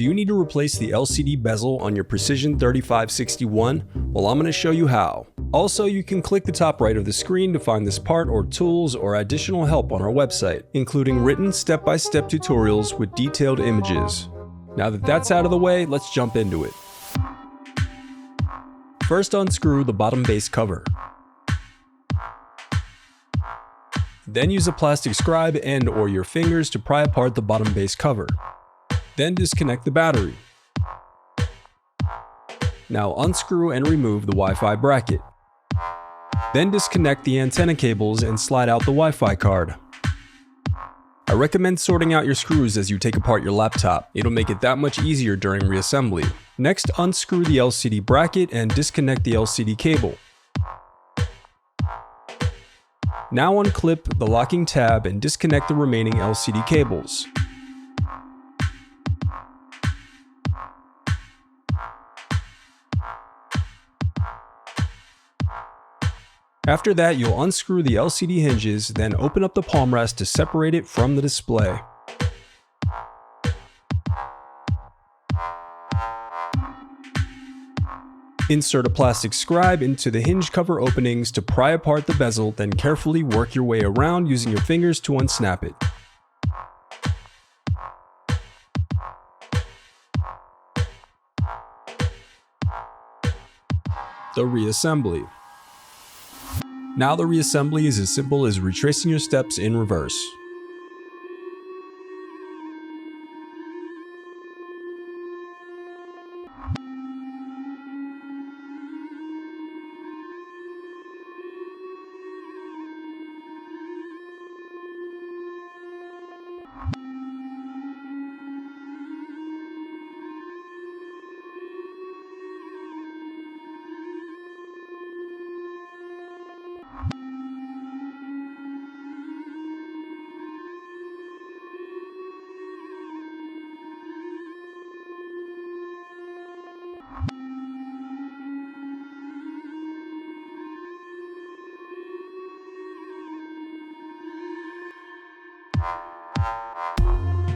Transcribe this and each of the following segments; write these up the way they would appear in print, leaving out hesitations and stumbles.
Do you need to replace the LCD bezel on your Precision 3561? Well, I'm going to show you how. Also, you can click the top right of the screen to find this part or tools or additional help on our website, including written step-by-step tutorials with detailed images. Now that that's out of the way, let's jump into it. First, unscrew the bottom base cover. Then use a plastic scribe and/or your fingers to pry apart the bottom base cover. Then disconnect the battery. Now unscrew and remove the Wi-Fi bracket. Then disconnect the antenna cables and slide out the Wi-Fi card. I recommend sorting out your screws as you take apart your laptop. It'll make it that much easier during reassembly. Next, unscrew the LCD bracket and disconnect the LCD cable. Now unclip the locking tab and disconnect the remaining LCD cables. After that, you'll unscrew the LCD hinges, then open up the palm rest to separate it from the display. Insert a plastic scribe into the hinge cover openings to pry apart the bezel, then carefully work your way around using your fingers to unsnap it. The reassembly. Now the reassembly is as simple as retracing your steps in reverse.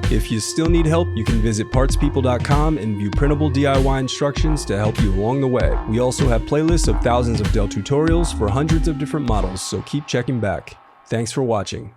If you still need help, you can visit partspeople.com and view printable DIY instructions to help you along the way. We also have playlists of thousands of Dell tutorials for hundreds of different models, so keep checking back. Thanks for watching.